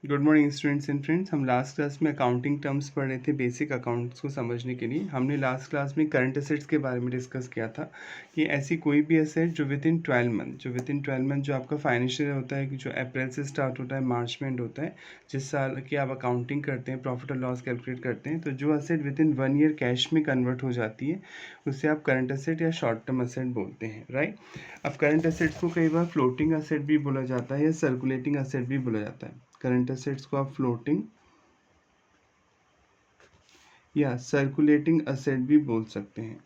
Good morning students and friends. हम last class में accounting terms पढ़ रहे थे बेसिक अकाउंट्स को समझने के लिए। हमने लास्ट क्लास में करंट एसेट्स के बारे में डिस्कस किया था कि ऐसी कोई भी एसेट जो विद इन 12 मंथ जो आपका फाइनेंशियल होता है कि जो अप्रैल से स्टार्ट होता है मार्च में एंड होता है, जिस साल की आप अकाउंटिंग करते हैं, प्रॉफिट और लॉस कैलकुलेट करते हैं, तो जो asset with in 1 year cash में कन्वर्ट हो जाती है उससे आप करंट एसेट या शॉर्ट टर्म एसेट बोलते हैं, राइट। अब करंट एसेट्स को कई बार फ्लोटिंग एसेट भी बोला जाता है या सर्कुलेटिंग एसेट भी बोला जाता है। करंट एसेट्स को आप फ्लोटिंग या सर्कुलेटिंग एसेट भी बोल सकते हैं।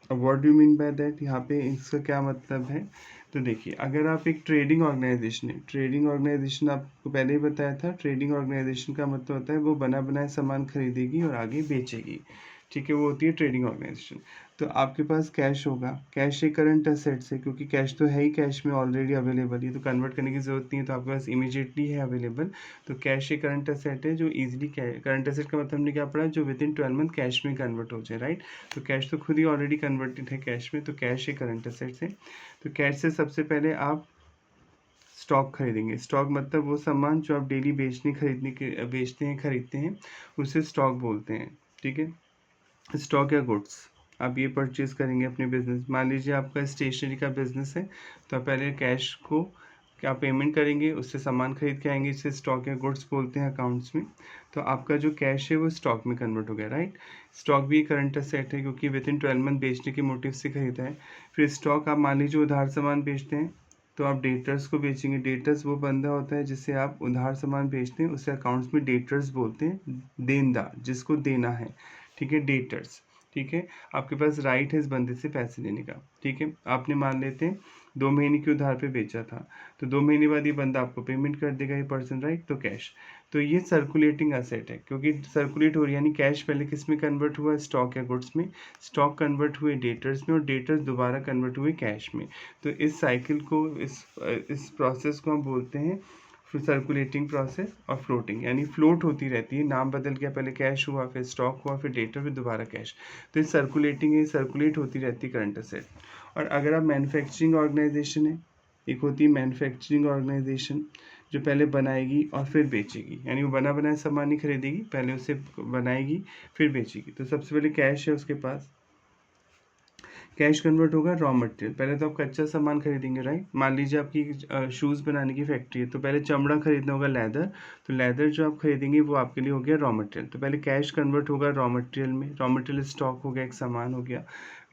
अब what do you mean by that, यहाँ पे इसका क्या मतलब है। तो देखिए, अगर आप एक ट्रेडिंग ऑर्गेनाइजेशन है, ट्रेडिंग ऑर्गेनाइजेशन आपको पहले ही बताया था, ट्रेडिंग ऑर्गेनाइजेशन का मतलब होता है वो बना बनाया सामान खरीदेगी और आगे बेचेगी, ठीक है, वो होती है ट्रेडिंग ऑर्गेनाइजेशन। तो आपके पास कैश होगा, कैश एक करंट एसेट्स है क्योंकि कैश तो है ही, कैश में ऑलरेडी अवेलेबल है, तो कन्वर्ट करने की जरूरत नहीं है, तो आपके पास इमीडिएटली है अवेलेबल। तो कैश एक करंट एसेट है जो इजीली, करंट एसेट का मतलब हमने क्या पढ़ा, जो विद इन 12 मंथ कैश में कन्वर्ट हो जाए, राइट। तो कैश तो खुद ही ऑलरेडी कन्वर्टेड है कैश में, तो कैश एक करंट एसेट्स है। तो कैश से सबसे पहले आप स्टॉक खरीदेंगे। स्टॉक मतलब वो सामान जो आप डेली बेचते हैं खरीदते हैं, उसे स्टॉक बोलते हैं, ठीक है। स्टॉक या गुड्स आप ये परचेज करेंगे अपने बिजनेस। मान लीजिए आपका स्टेशनरी का बिजनेस है, तो आप पहले कैश को क्या पेमेंट करेंगे, उससे सामान खरीद के आएंगे, इसे स्टॉक या गुड्स बोलते हैं अकाउंट्स में। तो आपका जो कैश है वो स्टॉक में कन्वर्ट हो गया, राइट। स्टॉक भी करंट एसेट है क्योंकि विद इन 12 मंथ बेचने के मोटिव से खरीदा है। फिर स्टॉक आप मान लीजिए उधार सामान बेचते हैं, तो आप डेटर्स को बेचेंगे। डेटर्स वो बंदा होता है जिससे आप उधार सामान बेचते हैं, उसे अकाउंट्स में डेटर्स बोलते हैं, देनदार जिसको देना है, ठीक है, डेटर्स, ठीक है। आपके पास राइट है इस बंदे से पैसे लेने का, ठीक है। आपने मान लेते हैं 2 महीने के उधार पे बेचा था, तो 2 महीने बाद ये बंदा आपको पेमेंट कर देगा, ये पर्सन, राइट। तो कैश, तो ये सर्कुलेटिंग एसेट है क्योंकि सर्कुलेट हो रही है, यानी कैश पहले किस में कन्वर्ट हुआ, स्टॉक या गुड्स में, स्टॉक कन्वर्ट हुए डेटर्स में और डेटर्स दोबारा कन्वर्ट हुए कैश में। तो इस साइकिल को, इस प्रोसेस को हम बोलते हैं फिर सर्कुलेटिंग प्रोसेस और फ्लोटिंग, यानी फ्लोट होती रहती है, नाम बदल गया, पहले कैश हुआ, फिर स्टॉक हुआ, फिर डेटर, फिर दोबारा कैश। तो ये सर्कुलेटिंग है, सर्कुलेट होती रहती है करंट असेट। और अगर आप मैन्युफैक्चरिंग ऑर्गेनाइजेशन है, एक होती है मैन्युफैक्चरिंग ऑर्गेनाइजेशन जो पहले बनाएगी और फिर बेचेगी, यानी वो बना बनाया सामान नहीं खरीदेगी, पहले उसे बनाएगी फिर बेचेगी। तो सबसे पहले कैश है उसके पास, कैश कन्वर्ट होगा रॉ मटेरियल। पहले तो आप कच्चा सामान खरीदेंगे, राइट। मान लीजिए आपकी शूज़ बनाने की फैक्ट्री है, तो पहले चमड़ा खरीदना होगा, लेदर। तो लेदर जो आप खरीदेंगे वो आपके लिए हो गया रॉ मटेरियल। तो पहले कैश कन्वर्ट होगा रॉ मटेरियल में, रॉ मटेरियल स्टॉक हो गया, एक सामान हो गया।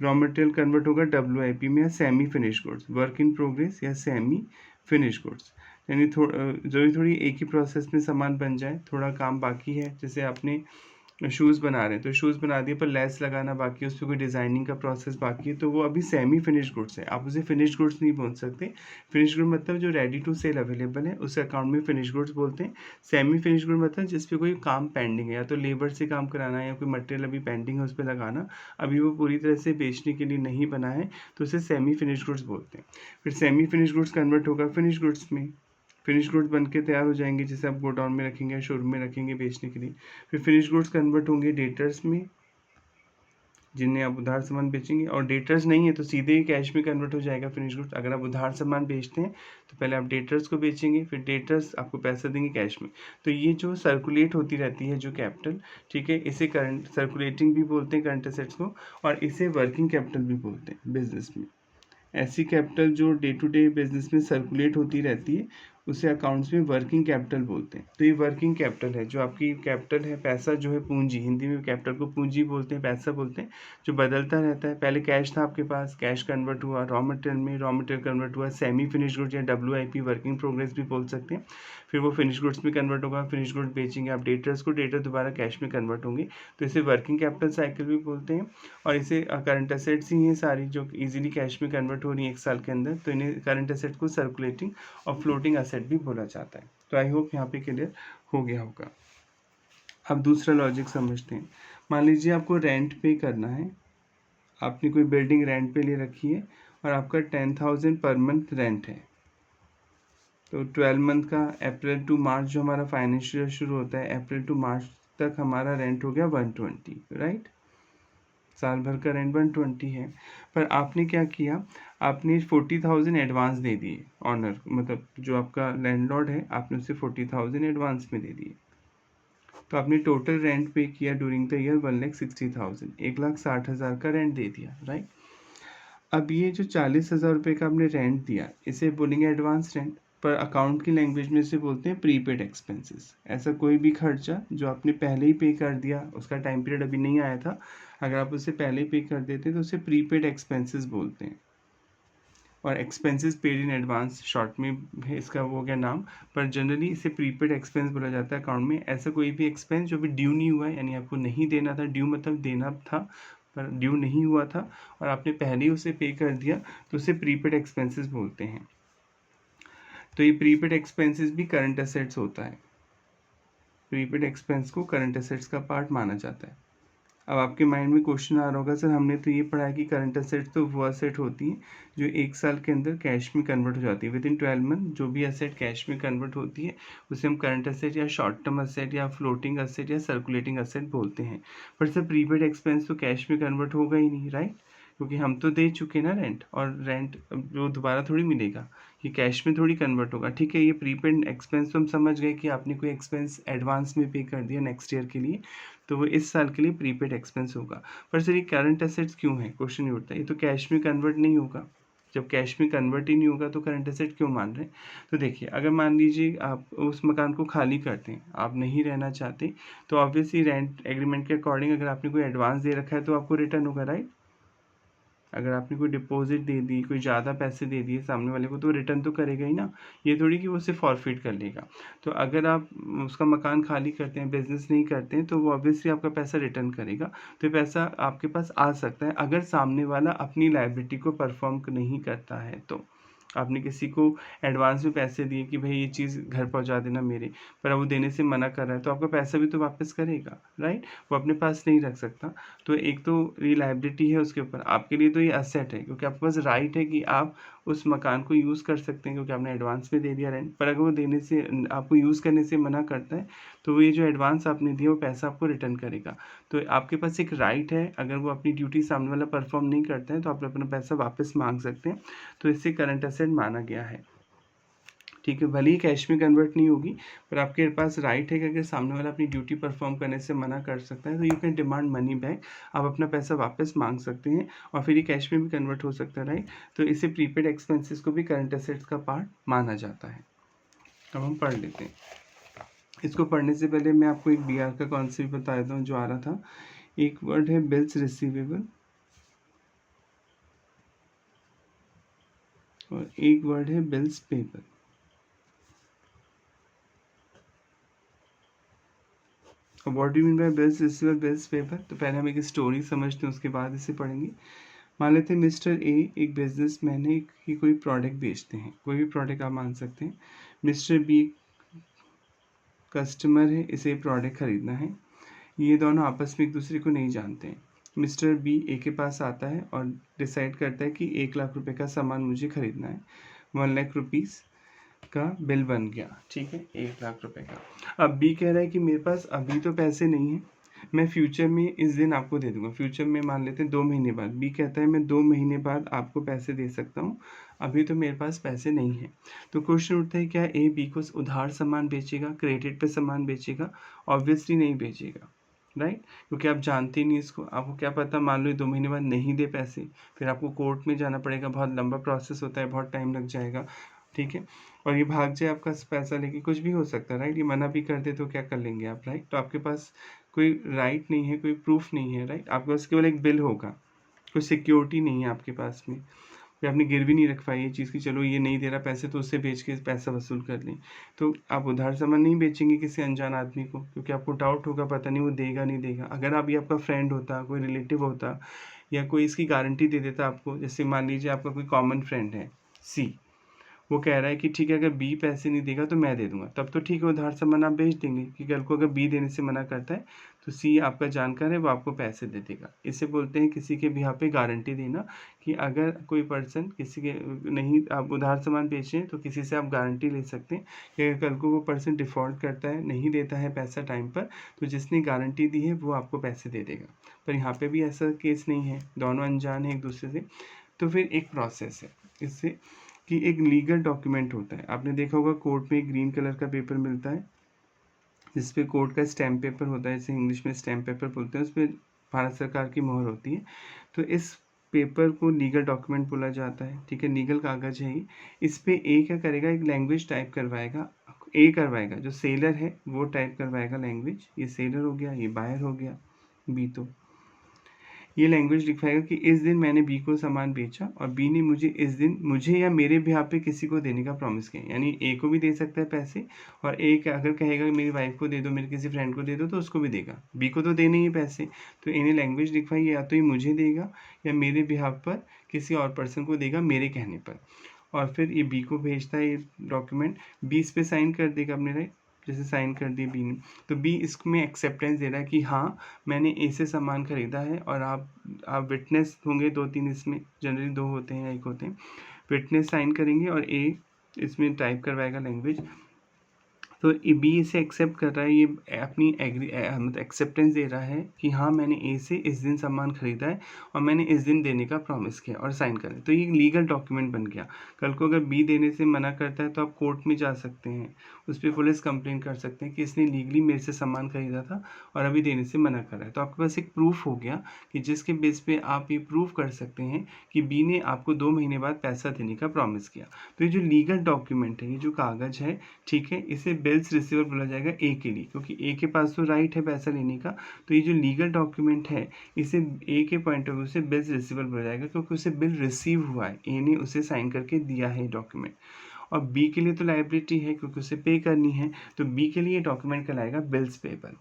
रॉ मटेरियल कन्वर्ट होगा WIP में या semi finish goods, work in progress या सेमी फिनिश गुड्स, यानी थोड़ी थोड़ी एक ही प्रोसेस में सामान बन जाए, थोड़ा काम बाकी है। जैसे आपने शूज़ बना रहे हैं, तो शूज़ बना दिए पर लेस लगाना बाकी है, उस पर कोई डिज़ाइनिंग का प्रोसेस बाकी है, तो वो अभी सेमी फिनिश गुड्स है, आप उसे फिनिश गुड्स नहीं बोल सकते। फिनिश गुड मतलब जो रेडी टू सेल अवेलेबल है उसे अकाउंट में फिनिश गुड्स बोलते हैं। सेमी फिनिश गुड मतलब जिस पे कोई काम पेंडिंग है, या तो लेबर से काम कराना है या कोई मटेरियल अभी पेंडिंग है उस पर लगाना, अभी वो पूरी तरह से बेचने के लिए नहीं बना है, तो उसे सेमी फिनिश गुड्स बोलते हैं। फिर सेमी फिनिश गुड्स कन्वर्ट होगा फिनिश गुड्स में, फिनिश गुड्स बन के तैयार हो जाएंगे, जिसे आप गोडाउन में रखेंगे, शोरूम में रखेंगे बेचने के लिए। फिर फिनिश गुड्स कन्वर्ट होंगे डेटर्स में, जिन्हें आप उधार सामान बेचेंगे, और डेटर्स नहीं है तो सीधे ही कैश में कन्वर्ट हो जाएगा फिनिश गुड्स। अगर आप उधार सामान बेचते हैं तो पहले आप डेटर्स को बेचेंगे, फिर डेटर्स आपको पैसा देंगे कैश में। तो ये जो सर्कुलेट होती रहती है जो कैपिटल, ठीक है, इसे करंट सर्कुलेटिंग भी बोलते हैं करंट एसेट्स को, और इसे वर्किंग कैपिटल भी बोलते हैं बिजनेस में। ऐसी कैपिटल जो डे टू डे बिजनेस में सर्कुलेट होती रहती है उसे अकाउंट्स में वर्किंग कैपिटल बोलते हैं। तो ये वर्किंग कैपिटल है, जो आपकी कैपिटल है, पैसा जो है पूंजी, हिंदी में कैपिटल को पूंजी बोलते हैं, पैसा बोलते हैं, जो बदलता रहता है। पहले कैश था आपके पास, कैश कन्वर्ट हुआ रॉ मटेरियल में, रॉ मटेरियल कन्वर्ट हुआ सेमी फिनिश गुड्स या WIP वर्किंग प्रोग्रेस भी बोल सकते हैं। फिर वो फिनिश गुड्स में कन्वर्ट होगा, फिनिश गुड्स बेचेंगे आप डेटर्स को, डेटर दोबारा कैश में कन्वर्ट होंगे, तो इसे वर्किंग कैपिटल साइकिल भी बोलते हैं। और इसे करंट एसेट्स ही हैं सारी जो इजीली कैश में कन्वर्ट हो रही है एक साल के अंदर, तो इन्हें करंट एसेट को सर्कुलेटिंग और फ्लोटिंग एसेट भी बोला जाता है। तो आई होप यहाँ पे क्लियर हो गया होगा। अब दूसरा लॉजिक समझते हैं। मान लीजिए आपको रेंट पे करना है, आपने कोई बिल्डिंग रेंट पे ले रखी है और आपका 10,000 पर मंथ रेंट है। तो 12 मंथ का, अप्रैल टू मार्च जो हमारा फाइनेंशियल शुरू होता है, अप्रैल टू मार्च तक हमारा रेंट हो गया 120, राइट। साल भर का रेंट 120 है। पर आपने क्या किया, आपने 40,000 एडवांस दे दिए ऑनर, मतलब जो आपका लैंडलॉर्ड है, आपने उसे 40,000 एडवांस में दे दिए। तो आपने टोटल रेंट पे किया ड्यूरिंग द ईयर 1,60,000, 1,60,000 का रेंट दे दिया, राइट। अब ये जो 40,000 रुपये का आपने रेंट दिया, इसे बोलेंगे एडवांस रेंट, पर अकाउंट की लैंग्वेज में इसे बोलते हैं प्रीपेड एक्सपेंसेस। ऐसा कोई भी खर्चा जो आपने पहले ही पे कर दिया, उसका टाइम पीरियड अभी नहीं आया था, अगर आप उसे पहले ही पे कर देते तो उसे प्रीपेड एक्सपेंसेस बोलते हैं। और expenses paid in advance short में है इसका वो गया नाम, पर जनरली इसे प्रीपेड एक्सपेंस बोला जाता है अकाउंट में। ऐसा कोई भी एक्सपेंस जो भी ड्यू नहीं हुआ है, यानी आपको नहीं देना था, ड्यू मतलब देना था पर ड्यू नहीं हुआ था और आपने पहले ही उसे पे कर दिया, तो उसे प्रीपेड एक्सपेंसेस बोलते हैं। तो ये प्रीपेड एक्सपेंसेस भी करंट एसेट्स होता है। प्रीपेड एक्सपेंस को करंट एसेट्स का पार्ट माना जाता है। अब आपके माइंड में क्वेश्चन आ रहा होगा, सर हमने तो ये पढ़ा है कि करंट एसेट्स तो वो एसेट होती हैं जो 1 साल के अंदर कैश में कन्वर्ट हो जाती है। विद इन 12 मंथ जो भी एसेट कैश में कन्वर्ट होती है उसे हम करंट एसेट या शॉर्ट टर्म एसेट या फ्लोटिंग एसेट या सर्कुलेटिंग एसेट बोलते हैं। पर सर प्रीपेड एक्सपेंस तो कैश में कन्वर्ट होगा ही नहीं, राइट, क्योंकि हम तो दे चुके ना रेंट, और रेंट जो दोबारा थोड़ी मिलेगा, ये कैश में थोड़ी कन्वर्ट होगा। ठीक है, ये प्रीपेड एक्सपेंस तो हम समझ गए कि आपने कोई एक्सपेंस एडवांस में पे कर दिया नेक्स्ट ईयर के लिए, तो वो इस साल के लिए प्रीपेड एक्सपेंस होगा। पर सर ये करंट एसेट्स क्यों है, क्वेश्चन ये उठता है, ये तो कैश में कन्वर्ट नहीं होगा। जब कैश में कन्वर्ट ही नहीं होगा तो करंट एसेट क्यों मान रहे हैं। तो देखिए, अगर मान लीजिए आप उस मकान को खाली करते हैं, आप नहीं रहना चाहते, तो ऑब्वियसली रेंट एग्रीमेंट के अकॉर्डिंग अगर आपने कोई एडवांस दे रखा है तो आपको रिटर्न होगा, राइट। अगर आपने कोई डिपॉजिट दे दी, कोई ज़्यादा पैसे दे दिए सामने वाले को, तो रिटर्न तो करेगा ही ना। ये थोड़ी कि वो उसे फॉरफिट कर लेगा। तो अगर आप उसका मकान खाली करते हैं, बिजनेस नहीं करते हैं, तो वो ऑब्वियसली आपका पैसा रिटर्न करेगा। तो ये पैसा आपके पास आ सकता है अगर सामने वाला अपनी लायबिलिटी को परफॉर्म नहीं करता है। तो आपने किसी को एडवांस में पैसे दिए कि भाई ये चीज़ घर पहुंचा देना मेरे, पर अब वो देने से मना कर रहा है, तो आपका पैसा भी तो वापस करेगा, राइट। वो अपने पास नहीं रख सकता। तो एक तो रिलायबिलिटी है उसके ऊपर, आपके लिए तो ये असेट है क्योंकि आपके पास राइट है कि आप उस मकान को यूज़ कर सकते हैं क्योंकि आपने एडवांस में दे दिया रेंट। पर अगर वो देने से, आपको यूज़ करने से मना करता है, तो वो ये जो एडवांस आपने दिया वो पैसा आपको रिटर्न करेगा। तो आपके पास एक राइट है, अगर वो अपनी ड्यूटी सामने वाला परफॉर्म नहीं करता है तो आप अपना पैसा वापस मांग सकते हैं। तो इससे करंट एसेट माना गया है। ठीक है, भले ही कैश में कन्वर्ट नहीं होगी, पर आपके पास राइट है कि अगर सामने वाला अपनी ड्यूटी परफॉर्म करने से मना कर सकता है तो you can demand money back, आप अपना पैसा वापस मांग सकते हैं, और फिर ये कैश में भी कन्वर्ट हो सकता है, राइट। तो इसे प्रीपेड एक्सपेंसेस को भी करंट एसेट्स का पार्ट माना जाता है। अब हम पढ़ लेते हैं। इसको पढ़ने से पहले मैं आपको एक BR का कॉन्सेप्ट बता देता हूँ जो आ रहा था। एक वर्ड है बिल्स रिसीवेबल और एक वर्ड है bills payable. What do mean by bills receivable bills payable. तो पहले हम एक स्टोरी समझते हैं, उसके बाद इसे पढ़ेंगे। मान लेते हैं मिस्टर ए एक बिजनेसमैन है कि कोई प्रोडक्ट बेचते हैं, कोई भी प्रोडक्ट आप मान सकते हैं। मिस्टर बी कस्टमर है, इसे प्रोडक्ट खरीदना है। ये दोनों आपस में एक दूसरे को नहीं जानते हैं। मिस्टर बी ए के पास आता है और डिसाइड करता है कि 1 लाख रुपए का सामान मुझे खरीदना है। 1 लाख रुपीज़ का बिल बन गया, ठीक है, 1 लाख रुपए का। अब बी कह रहा है कि मेरे पास अभी तो पैसे नहीं है, मैं फ्यूचर में इस दिन आपको दे दूंगा। फ्यूचर में मान लेते हैं 2 महीने बाद। बी कहता है मैं 2 महीने बाद आपको पैसे दे सकता हूँ, अभी तो मेरे पास पैसे नहीं है। तो क्वेश्चन उठता है, क्या ए बी को उधार सामान बेचेगा, क्रेडिट पे सामान बेचेगा? ऑब्वियसली नहीं बेचेगा, राइट, क्योंकि आप जानते ही नहीं इसको। आपको क्या पता, मान लो 2 महीने बाद नहीं दे पैसे, फिर आपको कोर्ट में जाना पड़ेगा, बहुत लंबा प्रोसेस होता है, बहुत टाइम लग जाएगा, ठीक है। और ये भाग जाए आपका पैसा लेके, कुछ भी हो सकता है, राइट। ये मना भी कर दे तो क्या कर लेंगे आप, राइट। तो आपके पास कोई राइट नहीं है, कोई प्रूफ नहीं है, राइट। आपके पास केवल एक बिल होगा, कोई सिक्योरिटी नहीं है आपके पास में, फिर आपने गिरवी नहीं रखवाई ये चीज़ की चलो ये नहीं दे रहा पैसे तो उससे बेच के पैसा वसूल कर लें। तो आप उधार सामान नहीं बेचेंगे किसी अनजान आदमी को, क्योंकि आपको डाउट होगा, पता नहीं वो देगा नहीं देगा। अगर आप ये आपका फ्रेंड होता, कोई रिलेटिव होता, या कोई इसकी गारंटी दे देता आपको, जैसे मान लीजिए आपका कोई कॉमन फ्रेंड है सी, वो कह रहा है कि ठीक है अगर बी पैसे नहीं देगा तो मैं दे दूंगा, तब तो ठीक है, उधार सामान आप बेच देंगे कि कल को अगर बी देने से मना करता है तो सी आपका जानकार है, वो आपको पैसे दे देगा। इसे बोलते हैं किसी के भी यहाँ पे गारंटी देना, कि अगर कोई पर्सन किसी के नहीं, आप उधार सामान बेचें तो किसी से आप गारंटी ले सकते हैं कि अगर कल को वो पर्सन डिफ़ॉल्ट करता है, नहीं देता है पैसा टाइम पर, तो जिसने गारंटी दी है वो आपको पैसे दे देगा। पर यहाँ पे भी ऐसा केस नहीं है, दोनों अनजान है एक दूसरे से। तो फिर एक प्रोसेस है इससे कि एक लीगल डॉक्यूमेंट होता है। आपने देखा होगा कोर्ट में ग्रीन कलर का पेपर मिलता है जिस पे कोर्ट का स्टैम्प पेपर होता है, जैसे इंग्लिश में स्टैम्प पेपर बोलते हैं, उस पर भारत सरकार की मोहर होती है। तो इस पेपर को लीगल डॉक्यूमेंट बोला जाता है, ठीक है, लीगल कागज है ये। इस पे ए क्या करेगा, एक लैंग्वेज टाइप करवाएगा, ए करवाएगा, जो सेलर है वो टाइप करवाएगा लैंग्वेज, ये सेलर हो गया, ये बायर हो गया, बी तो ये लैंग्वेज लिखवाएगा कि इस दिन मैंने बी को सामान बेचा और बी ने मुझे इस दिन मुझे या मेरे बिहाफ पे किसी को देने का प्रॉमिस किया। यानी ए को भी दे सकता है पैसे, और ए अगर कहेगा कि मेरी वाइफ को दे दो, मेरे किसी फ्रेंड को दे दो, तो उसको भी देगा। बी को तो देने ही पैसे, तो इन्हें लैंग्वेज लिखवाई, या तो ये मुझे देगा या मेरे बिहाफ पर किसी और पर्सन को देगा मेरे कहने पर। और फिर ये बी को भेजता है ये डॉक्यूमेंट, बी इस पे साइन कर देगा अपने, राइट, जैसे साइन कर दिए बी ने, तो बी इसमें एक्सेप्टेंस दे रहा है कि हाँ मैंने ए से सामान खरीदा है, और आप विटनेस होंगे, 2-3 इसमें जनरली 2 होते हैं या 1 होते हैं, विटनेस साइन करेंगे और ए इसमें टाइप करवाएगा लैंग्वेज। तो बी इसे एक्सेप्ट कर रहा है, ये अपनी मतलब एक्सेप्टेंस दे रहा है कि हाँ मैंने ए से इस दिन सामान खरीदा है और मैंने इस दिन देने का प्रॉमिस किया, और साइन करें, तो ये लीगल डॉक्यूमेंट बन गया। कल को अगर बी देने से मना करता है तो आप कोर्ट में जा सकते हैं, उस पर पुलिस कंप्लेन कर सकते हैं कि इसने लीगली मेरे से सामान खरीदा था और अभी देने से मना कर रहा है। तो आपके पास एक प्रूफ हो गया कि जिसके बेस पे आप ये प्रूफ कर सकते हैं कि बी ने आपको 2 महीने बाद पैसा देने का प्रॉमिस किया। तो ये जो लीगल डॉक्यूमेंट है, ये जो कागज है, ठीक है, इसे बिल्स रिसीवर बोला जाएगा ए के लिए, क्योंकि ए के पास तो राइट है पैसा लेने का। तो ये जो लीगल डॉक्यूमेंट है इसे ए के पॉइंट ऑफ व्यू से बिल्स रिसीवर बोला जाएगा, क्योंकि उसे बिल रिसीव हुआ है, ए ने उसे साइन करके दिया है डॉक्यूमेंट। और बी के लिए तो लाइबिलिटी है क्योंकि उसे पे करनी है, तो बी के लिए डॉक्यूमेंट कहलाएगा बिल्स पेबल।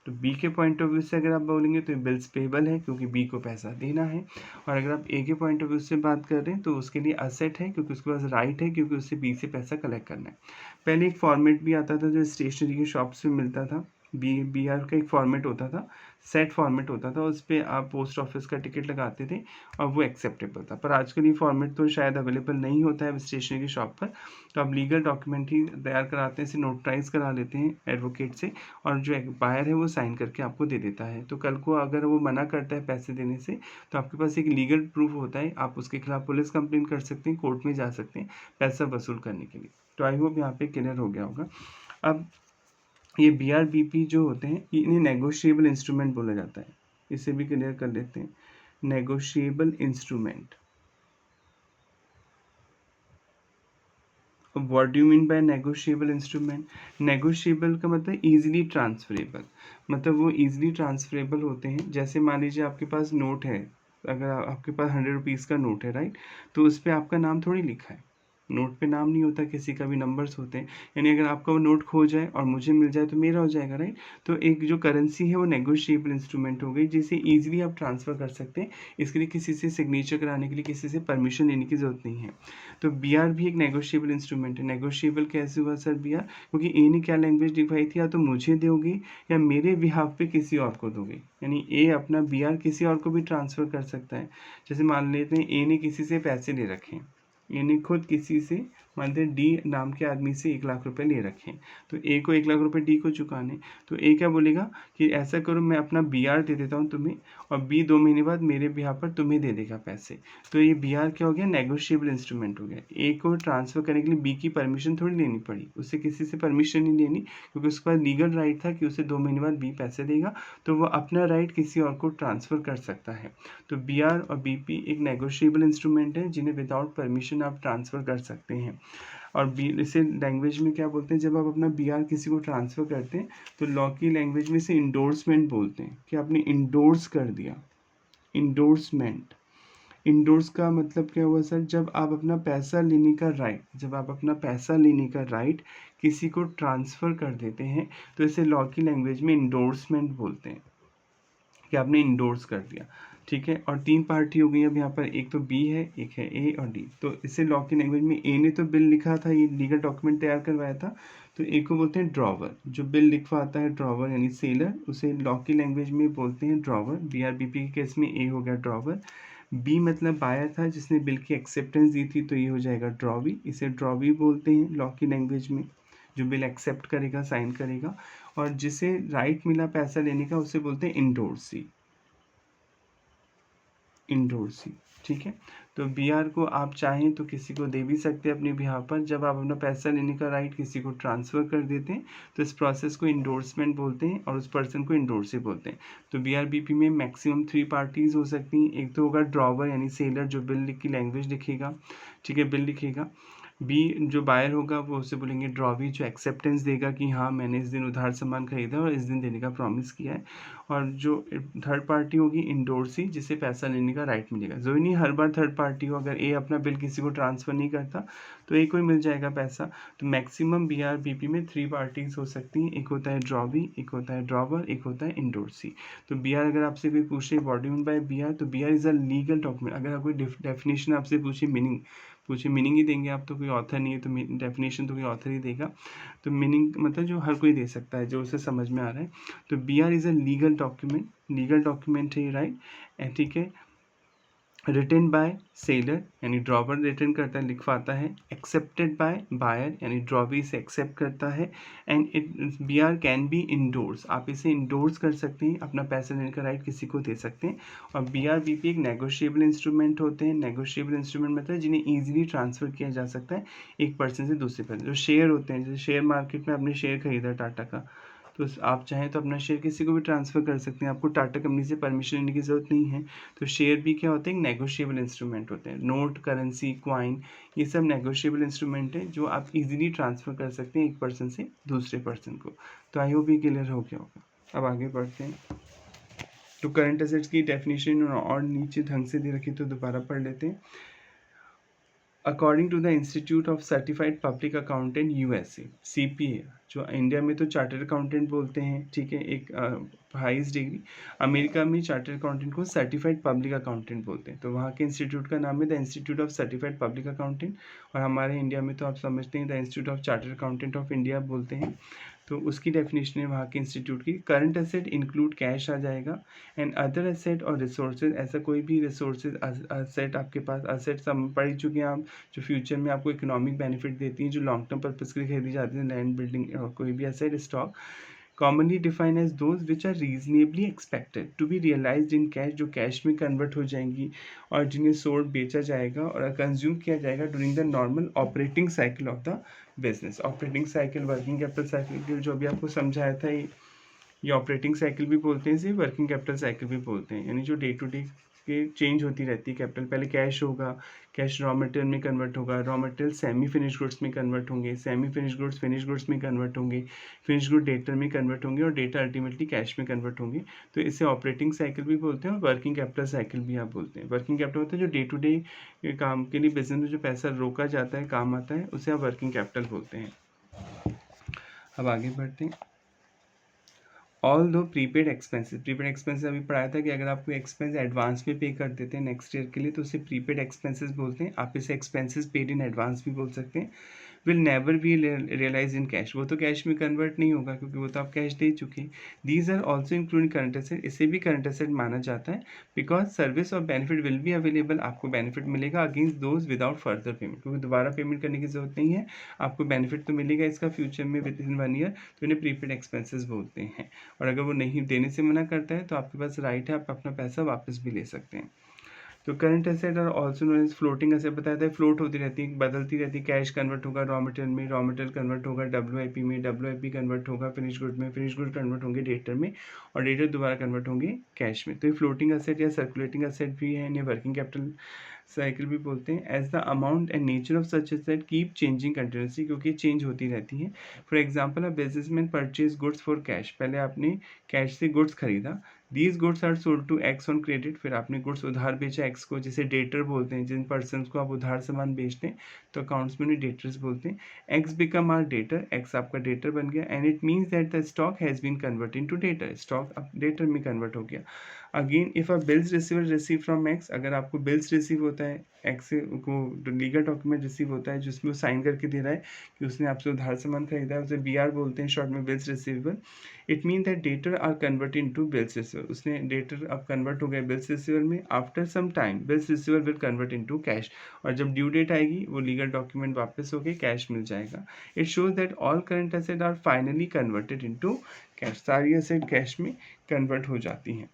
तो बी के पॉइंट ऑफ व्यू से अगर आप बोलेंगे तो बिल्स पेबल है क्योंकि बी को पैसा देना है। और अगर आप ए के पॉइंट ऑफ व्यू से बात कर रहे हैं तो उसके लिए असेट है क्योंकि उसके पास राइट है, क्योंकि उससे बी से पैसा कलेक्ट करना है। पहले एक फॉर्मेट भी आता था जो स्टेशनरी की शॉप्स में मिलता था, बी आर का एक फॉर्मेट होता था, सेट फॉर्मेट होता था, उस पर आप पोस्ट ऑफिस का टिकट लगाते थे और वो एक्सेप्टेबल था। पर आजकल ये फॉर्मेट तो शायद अवेलेबल नहीं होता है स्टेशनरी की शॉप पर, तो आप लीगल डॉक्यूमेंट ही तैयार कराते हैं, इसे नोटराइज करा लेते हैं एडवोकेट से, और जो बायर है वो साइन करके आपको दे देता है। तो कल को अगर वो मना करता है पैसे देने से तो आपके पास एक लीगल प्रूफ होता है, आप उसके खिलाफ पुलिस कंप्लेन कर सकते हैं, कोर्ट में जा सकते हैं पैसा वसूल करने के लिए। तो आई होप यहाँ पे क्लियर हो गया होगा। अब ये BRBP जो होते हैं इन्हें नेगोशिएबल इंस्ट्रूमेंट बोला जाता है, इसे भी क्लियर कर लेते हैं। Negotiable instrument, what do you mean by negotiable instrument? Negotiable का मतलब इजीली ट्रांसफरेबल, मतलब वो इजीली ट्रांसफरेबल होते हैं। जैसे मान लीजिए आपके पास नोट है, अगर आपके पास 100 रुपीज़ का नोट है, राइट, तो उस पर आपका नाम थोड़ी लिखा है, नोट पे नाम नहीं होता, किसी का भी नंबर्स होते हैं। यानी अगर आपका वो नोट खो जाए और मुझे मिल जाए तो मेरा हो जाएगा, राइट। तो एक जो करेंसी है वो नेगोशिएबल इंस्ट्रूमेंट हो गई, जिसे ईजिली आप ट्रांसफ़र कर सकते हैं। इसके लिए किसी से सिग्नेचर कराने के लिए किसी से परमिशन लेने की ज़रूरत नहीं है। तो BR भी एक नेगोशिएबल इंस्ट्रूमेंट है। नेगोशिएबल कैसे हुआ सर BR? क्योंकि ए ने क्या लैंग्वेज दिखाई थी, या तो मुझे दोगे या मेरे बिहाफ पे किसी और को दोगे। यानी ए अपना BR किसी और को भी ट्रांसफ़र कर सकता है। जैसे मान लेते हैं ए ने किसी से पैसे ले रखे हैं, यानी खुद किसी से, मानते हैं डी नाम के आदमी से 1 लाख रुपए ले रखे हैं, तो ए को 1 लाख रुपए डी को चुकाने, तो ए क्या बोलेगा कि ऐसा करो मैं अपना BR दे देता हूँ तुम्हें, और बी 2 महीने बाद मेरे बिहार पर तुम्हें दे देगा पैसे। तो ये BR क्या हो गया, नेगोशिएबल इंस्ट्रूमेंट हो गया। ए को ट्रांसफ़र करने के लिए बी की परमिशन थोड़ी लेनी पड़ी, उससे किसी से परमिशन नहीं लेनी, क्योंकि उसके पास लीगल राइट था कि उसे 2 महीने बाद बी पैसे देगा, तो वो अपना राइट किसी और को ट्रांसफ़र कर सकता है। तो BR और BP एक नेगोशिएबल इंस्ट्रूमेंट है जिन्हें विदाउट परमिशन आप ट्रांसफ़र कर सकते हैं। और इसे लैंग्वेज में क्या बोलते हैं, जब आप अपना BR किसी को ट्रांसफ़र करते हैं तो लॉ की लैंग्वेज में इसे इंडोर्समेंट बोलते हैं, कि आपने इंडोर्स कर दिया, इंडोर्समेंट। इंडोर्स का मतलब क्या हुआ सर, जब आप अपना पैसा लेने का राइट, जब आप अपना पैसा लेने का राइट किसी को ट्रांसफ़र कर देते हैं तो इसे लॉ की लैंग्वेज में इंडोर्समेंट बोलते हैं, कि आपने इंडोर्स कर दिया, ठीक है। और 3 पार्टी हो गई अब यहाँ पर, एक तो बी है, एक है ए और डी। तो इसे लॉ की लैंग्वेज में ए ने तो बिल लिखा था, ये लीगल डॉक्यूमेंट तैयार करवाया था, तो ए को बोलते हैं ड्रॉवर, जो बिल लिखवाता है ड्रॉवर यानी सेलर, उसे लॉ की लैंग्वेज में बोलते हैं ड्रॉवर। BRBP के केस में ए हो गया ड्रॉवर। बी मतलब बायर था जिसने बिल की एक्सेप्टेंस दी थी, तो ये हो जाएगा ड्रॉवी, इसे ड्रॉवी बोलते हैं लॉ की लैंग्वेज में, जो बिल एक्सेप्ट करेगा, साइन करेगा। और जिसे राइट मिला पैसा लेने का उसे बोलते हैं इंडोर्सी, इंडोर्सी, ठीक है। तो BR को आप चाहें तो किसी को दे भी सकते हैं अपने बिहाफ पर। जब आप अपना पैसा लेने का राइट किसी को ट्रांसफ़र कर देते हैं तो इस प्रोसेस को इंडोर्समेंट बोलते हैं और उस पर्सन को इंडोर्सी बोलते हैं। तो BRBP में मैक्सिमम 3 पार्टीज़ हो सकती हैं। एक तो होगा ड्रॉवर यानी सेलर जो बिल की लैंग्वेज लिखेगा, ठीक है, बिल लिखेगा। बी जो बायर होगा वो उसे बोलेंगे ड्रॉवी, जो एक्सेप्टेंस देगा कि हाँ मैंने इस दिन उधार सामान खरीदा और इस दिन देने का प्रॉमिस किया है। और जो थर्ड पार्टी होगी इंडोर्सी, जिसे पैसा लेने का राइट मिलेगा। जो नहीं हर बार थर्ड पार्टी हो, अगर ए अपना बिल किसी को ट्रांसफ़र नहीं करता तो ए को ही मिल जाएगा पैसा। तो मैक्सिमम BRBP में 3 पार्टीज़ हो सकती हैं। एक होता है ड्रॉवी, एक होता है ड्रॉवर, एक होता है इंडोर्सी। तो BR अगर आपसे कोई पूछे what do mean by BR, तो BR is a legal document. अगर आप कोई डेफिनेशन आपसे पूछे, मीनिंग ही देंगे आप, तो कोई ऑथर नहीं है तो डेफिनेशन तो कोई ऑथर ही देगा। तो मीनिंग मतलब जो हर कोई दे सकता है जो उसे समझ में आ रहा है। तो BR is a legal document है, राइट, ठीक है। रिटन बाय सेलर यानी ड्रॉवर रिटन करता है, लिखवाता है। एक्सेप्टेड बाय बायर यानी ड्रॉवी इसे एक्सेप्ट करता है। And it BR can be endorse, आप इसे इंडोर्स कर सकते हैं, अपना पैसा लेने का राइट किसी को दे सकते हैं। और BRBP एक नेगोशिएबल इंस्ट्रूमेंट होते हैं। नेगोशिएबल इंस्ट्रूमेंट मतलब जिन्हें ईजिली ट्रांसफ़र किया जा सकता है एक पर्सन से दूसरे पर्सन। जो शेयर होते हैं, जैसे शेयर मार्केट में आपने शेयर खरीदा टाटा का, तो आप चाहें तो अपना शेयर किसी को भी ट्रांसफ़र कर सकते हैं, आपको टाटा कंपनी से परमिशन लेने की ज़रूरत नहीं है। तो शेयर भी क्या होते हैं, नेगोशिएबल इंस्ट्रूमेंट होते हैं। नोट, करेंसी, क्वाइन, ये सब नेगोशिएबल इंस्ट्रूमेंट है जो आप इजीली ट्रांसफ़र कर सकते हैं एक पर्सन से दूसरे पर्सन को। तो आई होप ये क्लियर हो गया होगा। अब आगे बढ़ते हैं। तो करंट एसेट्स की डेफिनेशन और नीचे ढंग से दे रखी, तो दोबारा पढ़ लेते हैं। According to the institute of certified public accountant USA, CPA, जो इंडिया में तो चार्टर्ड अकाउंटेंट बोलते हैं, ठीक है, एक हाईएस्ट डिग्री। अमेरिका में चार्टर्ड अकाउंटेंट को सर्टिफाइड पब्लिक अकाउंटेंट बोलते हैं। तो वहाँ के इंस्टीट्यूट का नाम है the institute of certified public accountant. और हमारे इंडिया में तो आप समझते हैं the institute of chartered accountant of India बोलते हैं। तो उसकी डेफिनेशन है वहाँ के इंस्टीट्यूट की। करंट एसेट इंक्लूड कैश आ जाएगा, एंड अदर एसेट और रिसोर्सेज, ऐसा कोई भी रिसोर्सेज एसेट आपके पास, एसेट सब पढ़ चुके हैं आप, जो फ्यूचर में आपको इकोनॉमिक बेनिफिट देती हैं, जो लॉन्ग टर्म पर्पज़ के लिए खरीदी जाती है, लैंड, बिल्डिंग और कोई भी asset, stock. commonly defined as those which are reasonably expected to be realized in cash, जो कैश में कन्वर्ट हो जाएंगी और जिन्हें सोल्ड बेचा जाएगा और कंज्यूम किया जाएगा during the normal operating cycle of the business. Operating cycle, working capital cycle जो अभी आपको समझाया था, ये ऑपरेटिंग साइकिल भी बोलते हैं, इसे वर्किंग कैपिटल साइकिल भी बोलते हैं। यानी जो डे टू डे के चेंज होती रहती है कैपिटल, पहले कैश होगा, कैश रॉ मटेरियल में कन्वर्ट होगा, raw material semi finish goods में कन्वर्ट होंगे, semi finish goods finish goods में कन्वर्ट होंगे, फिनिश गुड डेटर में कन्वर्ट होंगे और डेटा अल्टीमेटली कैश में कन्वर्ट होंगे। तो इसे ऑपरेटिंग साइकिल भी बोलते हैं और वर्किंग कैपिटल साइकिल भी आप बोलते हैं। वर्किंग कैपिटल होता है जो डे टू डे काम के लिए बिजनेस में जो पैसा रोका जाता है, काम आता है, उसे आप वर्किंग कैपिटल बोलते हैं। अब आगे बढ़ते हैं। ऑल दो प्रीपेड एक्सपेंसेस अभी पढ़ाया था कि अगर आप कोई एक्सपेंस एडवांस में पे कर देते हैं नेक्स्ट ईयर के लिए तो उसे प्रीपेड एक्सपेंसेस बोलते हैं। आप इसे एक्सपेंसेस पेड इन एडवांस भी बोल सकते हैं। Will never be realise in cash, वो तो कैश में कन्वर्ट नहीं होगा क्योंकि वो तो आप कैश दे चुके हैं। These are also including current asset, इसे भी करंट एसेट माना जाता है। बिकॉज सर्विस और बेनिफिट विल बी अवेलेबल, आपको बेनिफिट मिलेगा against those without further payment, क्योंकि दोबारा पेमेंट करने की जरूरत नहीं है, आपको बेनिफिट तो मिलेगा इसका फ्यूचर में विद इन 1 ईयर। तो इन्हें प्रीपेड एक्सपेंसेस बोलते हैं। और अगर वो नहीं देने से मना करता है तो आपके पास राइट है, आप अपना पैसा वापस भी ले सकते हैं। तो करंट एसेट और also known as floating asset बताया था, फ्लोट होती रहती है, बदलती रहती है। कैश कन्वर्ट होगा रॉ मटेरियल में, रॉ मटेरियल कन्वर्ट होगा WIP में, WIP कन्वर्ट होगा फिनिश गुड में, फिनिश गुड कन्वर्ट होंगे डेटर में और डेटर दोबारा कन्वर्ट होंगे कैश में। तो ये फ्लोटिंग एसेट या सर्कुलेटिंग एसेट भी है, इन्हें वर्किंग कैपिटल साइकिल भी बोलते हैं। As the amount and nature of such asset keep changing continuously, क्योंकि चेंज होती रहती है। For example a businessman purchase goods for cash, पहले आपने कैश से गुड्स खरीदा, these goods are sold to X on credit, फिर आपने गुड्स उधार बेचा एक्स को, जिसे डेटर बोलते हैं। जिन पर्सन को आप उधार सामान बेचते हैं तो अकाउंट्स में उन्हें डेटर्स बोलते हैं। X become are debtor, X आपका डेटर बन गया, and it means that the stock has been convert into debtor, stock अब डेटर में कन्वर्ट हो गया। Again if a bills receiver receive from X, अगर आपको बिल्स रिसीव होता है एक्स से, को लीगल डॉक्यूमेंट रिसीव होता है जिसमें वो साइन करके दे रहा है कि उसने आपसे उधार सामान खरीदा है, उसे BR बोलते हैं शॉर्ट में, bills receivable. It mean that debtor are convert into bills receiver, उसने डेटर अब कन्वर्ट हो गया बिल्स रिसीवर में। After some time bills receiver will convert into cash, और जब ड्यू डेट आएगी वो लीगल डॉक्यूमेंट वापस होके कैश मिल जाएगा। It shows that all current asset are finally converted into cash, सारी एसेट कैश में कन्वर्ट हो जाती हैं।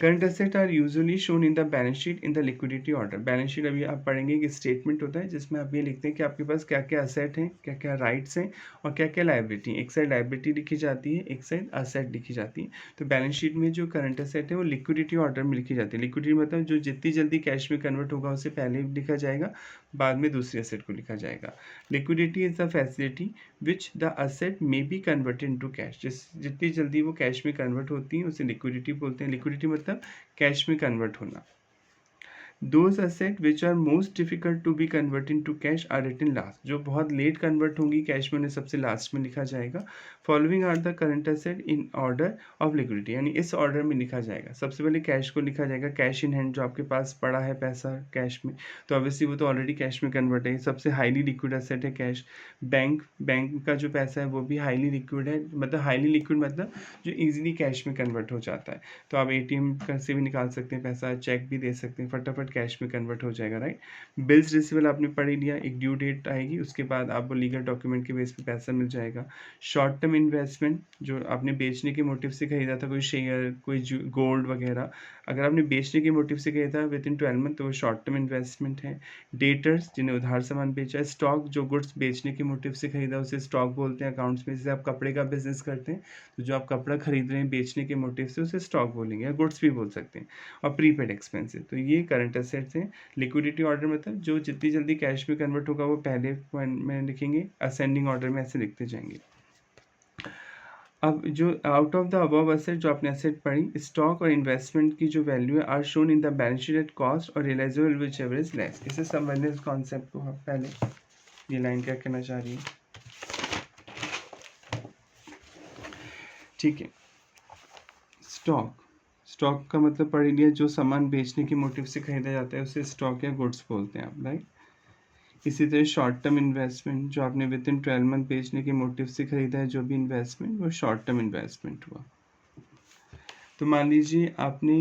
Current asset are usually shown in the balance sheet in the liquidity order. Balance sheet अभी आप पढ़ेंगे कि स्टेटमेंट होता है जिसमें आप ये लिखते हैं कि आपके पास क्या क्या असेट हैं, क्या क्या राइट्स हैं और क्या क्या लाइबिलिटी। एक साइड लाइबिलिटी लिखी जाती है, एक साइड असेट लिखी जाती है। तो बैलेंस शीट में जो करंट एसेट है वो लिक्विडिटी ऑर्डर में लिखी जाती है। लिक्विडिटी मतलब जो जितनी जल्दी कैश में कन्वर्ट होगा उससे पहले लिखा जाएगा, बाद में दूसरे असेट को लिखा जाएगा। Liquidity is the facility which the asset may be converted into cash. जितनी जल्दी वो कैश में कन्वर्ट होती है उसे लिक्विडिटी बोलते हैं। लिक्विडिटी मतलब कैश में कन्वर्ट होना। Those assets which are most difficult to be converted into cash are written last। जो बहुत लेट कन्वर्ट होंगी कैश में उन्हें सबसे लास्ट में लिखा जाएगा। Following are the current asset in order of liquidity, यानी इस ऑर्डर में लिखा जाएगा। सबसे पहले कैश को लिखा जाएगा, कैश इन हैंड जो आपके पास पड़ा है पैसा कैश में, तो ऑब्वियसली वो तो ऑलरेडी कैश में कन्वर्ट है, सबसे हाईली लिक्विड एसेट है कैश। बैंक का जो पैसा है वो भी हाईली लिक्विड है, मतलब हाईली लिक्विड मतलब जो ईजिली कैश में कन्वर्ट हो जाता है। तो आप एटीएम से भी निकाल सकते हैं पैसा, चेक भी दे सकते हैं, फटाफट कैश में कन्वर्ट हो जाएगा, राइट। बिल्स रिसीवेबल आपने पढ़ ही लिया, एक ड्यू डेट आएगी उसके बाद आपको लीगल डॉक्यूमेंट के बेस पे पैसा मिल जाएगा। शॉर्ट टर्म इन्वेस्टमेंट जो आपने बेचने के मोटिव से खरीदा था, कोई शेयर, कोई गोल्ड वगैरह, अगर आपने बेचने के मोटिव से खरीदा विद इन 12 मंथ तो वो शॉर्ट टर्म इन्वेस्टमेंट है। डेटर्स जिन्हें उधार सामान बेचा है। स्टॉक जो गुड्स बेचने के मोटिव से खरीदा उसे स्टॉक बोलते हैं अकाउंट्स में। जैसे आप कपड़े का बिजनेस करते हैं तो जो आप कपड़ा खरीद रहे हैं बेचने के मोटिव से उसे स्टॉक बोलेंगे या गुड्स भी बोल सकते हैं। और प्रीपेड एक्सपेंसेस, तो ये करंट एसेट्स हैं। लिक्विडिटी ऑर्डर मतलब जो जितनी जल्दी कैश में कन्वर्ट होगा वो पहले पॉइंट में लिखेंगे, असेंडिंग ऑर्डर में ऐसे लिखते जाएंगे। अब जो out of the above asset जो आपने एसेट पढ़ी, स्टॉक और इन्वेस्टमेंट की जो वैल्यू है are shown in the balance sheet at cost और realisable whichever is less. इससे संबंधित कॉन्सेप्ट को हम पहले, ये लाइन क्या कहना चाह रही है, ठीक है। स्टॉक का मतलब पढ़ लिया, जो सामान बेचने के मोटिव से खरीदा जाता है उसे स्टॉक या गुड्स बोलते हैं आप, राइट। इसी तरह शॉर्ट टर्म इन्वेस्टमेंट जो आपने विद इन 12 मंथ बेचने के मोटिव से खरीदा है जो भी इन्वेस्टमेंट, वो शॉर्ट टर्म इन्वेस्टमेंट हुआ। तो मान लीजिए आपने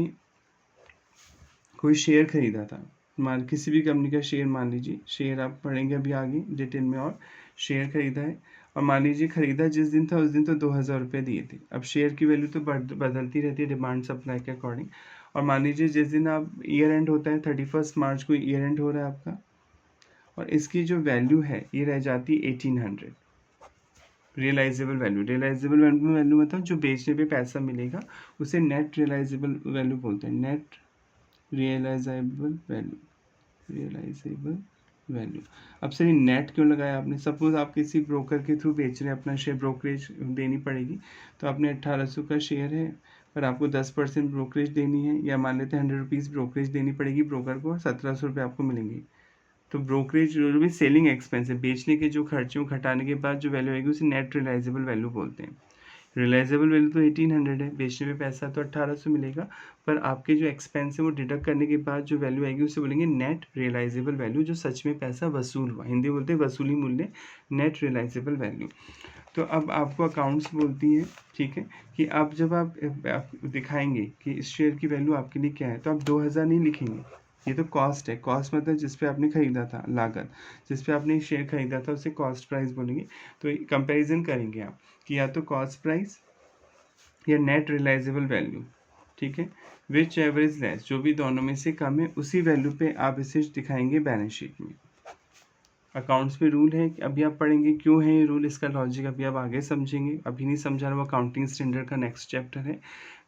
कोई शेयर खरीदा था, मान किसी भी कंपनी का शेयर, मान लीजिए शेयर आप पढ़ेंगे अभी आगे डिटेल में, और शेयर खरीदा है और मान लीजिए खरीदा जिस दिन था उस दिन तो 2000 रुपये दिए थे। अब शेयर की वैल्यू तो बदलती रहती है डिमांड सप्लाई के अकॉर्डिंग। और मान लीजिए जिस दिन आप ईयर एंड होता है 31 मार्च को ईयर एंड हो रहा है आपका, और इसकी जो वैल्यू है ये रह जाती है 1800। रियलाइजेबल वैल्यू मतलब जो बेचने पे पैसा मिलेगा उसे नेट रियलाइजेबल वैल्यू बोलते हैं। Net realisable value. अब सर नेट क्यों लगाया आपने? सपोज आप किसी ब्रोकर के थ्रू बेच रहे हैं, अपना शेयर ब्रोकरेज देनी पड़ेगी, तो आपने 1800 का शेयर है पर आपको 10% ब्रोकरेज देनी है, या मान लेते हैं 100 रुपीज़ ब्रोकरेज देनी पड़ेगी ब्रोकर को और 1700 रुपये आपको मिलेंगे। तो ब्रोकरेज जो भी सेलिंग एक्सपेंस है, बेचने के जो खर्चों घटाने के बाद जो वैल्यू आएगी उसे नेट रियलाइजेबल वैल्यू बोलते हैं। रियलाइजेबल वैल्यू तो 1800 है, बेचने में पैसा तो 1800 मिलेगा, पर आपके जो एक्सपेंस है वो डिडक्ट करने के बाद जो वैल्यू आएगी उसे बोलेंगे नेट रियलाइजेबल वैल्यू, जो सच में पैसा वसूल हुआ, हिंदी बोलते हैं वसूली मूल्य, नेट रियलाइजेबल वैल्यू। तो अब आपको अकाउंट्स बोलती है, ठीक है, कि आप जब आप दिखाएंगे कि इस शेयर की वैल्यू आपके लिए क्या है, तो आप 2000 नहीं लिखेंगे, ये तो कॉस्ट है। कॉस्ट मतलब जिस पे आपने खरीदा था, लागत जिस पे आपने शेयर खरीदा था उसे कॉस्ट प्राइस बोलेंगे। तो कंपैरिजन करेंगे आप कि या तो कॉस्ट प्राइस या नेट रियलाइजेबल वैल्यू, ठीक है, विच एवरेज लेस, जो भी दोनों में से कम है उसी वैल्यू पे आप इसे दिखाएंगे बैलेंस शीट में। अकाउंट्स में रूल है, अभी आप पढ़ेंगे क्यों है ये रूल, इसका लॉजिक अभी आप आगे समझेंगे, अभी नहीं समझा रहा, वो अकाउंटिंग स्टैंडर्ड का नेक्स्ट चैप्टर है।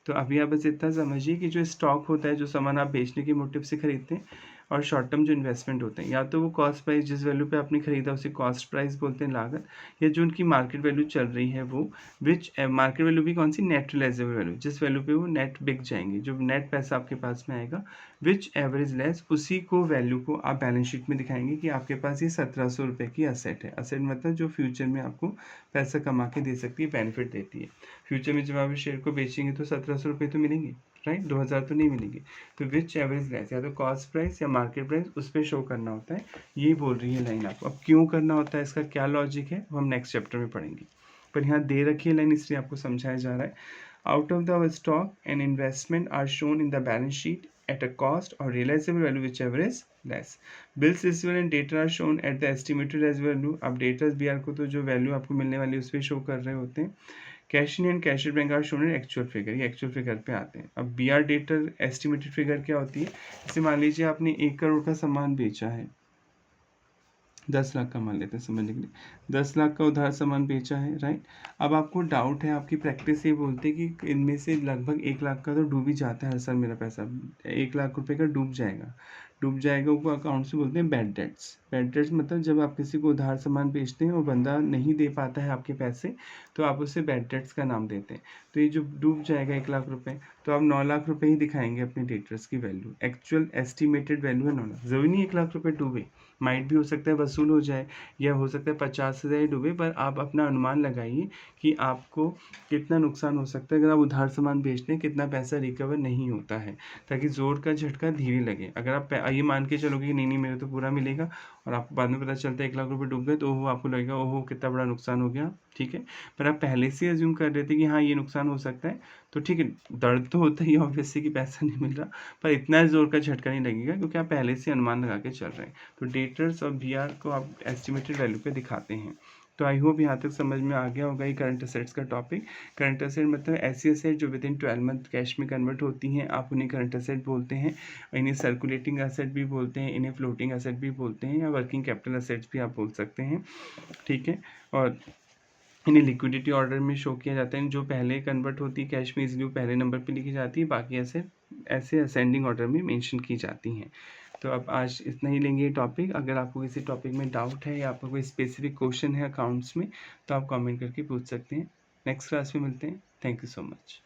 तो अभी आप बस इतना समझिए कि जो स्टॉक होता है, जो सामान आप बेचने के मोटिव से खरीदते हैं, और शॉर्ट टर्म जो इन्वेस्टमेंट होते हैं, या तो वो कॉस्ट प्राइस जिस वैल्यू पे आपने खरीदा उसे कॉस्ट प्राइस बोलते हैं लागत, या जो उनकी मार्केट वैल्यू चल रही है वो, विच मार्केट वैल्यू भी कौन सी, नेट रियलाइजेबल वैल्यू, जिस वैल्यू पे वो नेट बिक जाएंगे, जो नेट पैसा आपके पास में आएगा, विच एवरेज लेस, उसी को वैल्यू को आप बैलेंस शीट में दिखाएंगे कि आपके पास ये 1700 रुपये की असेट है। असेट मतलब जो फ्यूचर में आपको पैसा कमा के दे सकती है, बेनिफिट देती है। फ्यूचर में जब आप शेयर को बेचेंगे तो 1700 रुपये तो मिलेंगे, राइट, 2000 तो नहीं मिलेंगे। तो विच एवरेज लेस, या तो कॉस्ट प्राइस या मार्केट प्राइस, उस पर शो करना होता है, ये बोल रही है लाइन आपको। अब क्यों करना होता है, इसका क्या लॉजिक है, वो हम नेक्स्ट चैप्टर में पढ़ेंगे, पर यहाँ दे रखी है लाइन इसलिए आपको समझाया जा रहा है। Out of the stock and investment are shown in the balance sheet at a cost or realizable value whichever is less. Bills receivable and data are shown at the estimated as value. अब debtors BR को तो जो value आपको मिलने वाली है उस पर शो कर रहे होते हैं। Cash in and cash at bank are shown in actual figure, ये एक्चुअल फिगर पे आते हैं। अब be are debtor estimated figure क्या होती है, जैसे मान लीजिए आपने 1 करोड़ का सामान बेचा है, 10 लाख का मान लेते हैं समझने के लिए, 10 लाख का उधार सामान बेचा है, राइट। अब आपको डाउट है, आपकी प्रैक्टिस ये बोलते हैं कि इनमें से लगभग 1 लाख का तो डूब ही जाता है हर साल, मेरा पैसा 1 लाख रुपए का डूब जाएगा। वो अकाउंट से बोलते हैं बैड डेट्स। बैड डेट्स मतलब जब आप किसी को उधार सामान बेचते हैं और बंदा नहीं दे पाता है आपके पैसे, तो आप उसे बैड डेट्स का नाम देते हैं। तो ये जो डूब जाएगा 1 लाख रुपए, तो आप 9 लाख रुपए ही दिखाएंगे अपने डेटर्स की वैल्यू। एक्चुअल एस्टिमेटेड वैल्यू है 9 लाख, जरूरी नहीं 1 लाख रुपए डूबे, माइट भी हो सकता है वसूल हो जाए, या हो सकता है 50,000 ही डूबे, पर आप अपना अनुमान लगाइए कि आपको कितना नुकसान हो सकता है अगर आप उधार सामान बेचते हैं, कितना पैसा रिकवर नहीं होता है, ताकि जोर का झटका धीरे लगे। अगर आप ये मान के चलोगे कि नहीं मेरे तो पूरा मिलेगा, और आपको बाद में पता चलता है 1 लाख रुपए डूब गए, तो ओहो आपको लगेगा ओहो कितना बड़ा नुकसान हो गया, ठीक है। पर आप पहले से अज्यूम कर रहे थे कि हाँ ये नुकसान हो सकता है, तो ठीक है, दर्द तो होता ही ऑब्वियसली कि पैसा नहीं मिल रहा, पर इतना जोर का झटका नहीं लगेगा क्योंकि आप पहले से अनुमान लगा के चल रहे हैं। तो डेटर्स और बी को आप एस्टिमेटेड वैल्यू पे दिखाते हैं। तो आई होप यहाँ तक समझ में आ गया होगा ये करंट असेट्स का टॉपिक। करंट असेट मतलब ऐसी असेट जो विद इन 12 मंथ कैश में कन्वर्ट होती हैं, आप उन्हें करंट असेट बोलते हैं। इन्हें सर्कुलेटिंग असेट भी बोलते हैं, इन्हें फ्लोटिंग असेट भी बोलते हैं, या वर्किंग कैपिटल असेट्स भी आप बोल सकते हैं, ठीक है। और इन्हें लिक्विडिटी ऑर्डर में शो किया जाता है, जो पहले कन्वर्ट होती है कैश में इजीली पहले नंबर पे लिखी जाती है, बाकी ऐसे असेंडिंग ऑर्डर में मेंशन की जाती हैं। तो अब आज इतना ही लेंगे ये टॉपिक। अगर आपको किसी टॉपिक में डाउट है या आपका कोई स्पेसिफिक क्वेश्चन है अकाउंट्स में, तो आप कमेंट करके पूछ सकते हैं। नेक्स्ट क्लास में मिलते हैं। Thank you so much.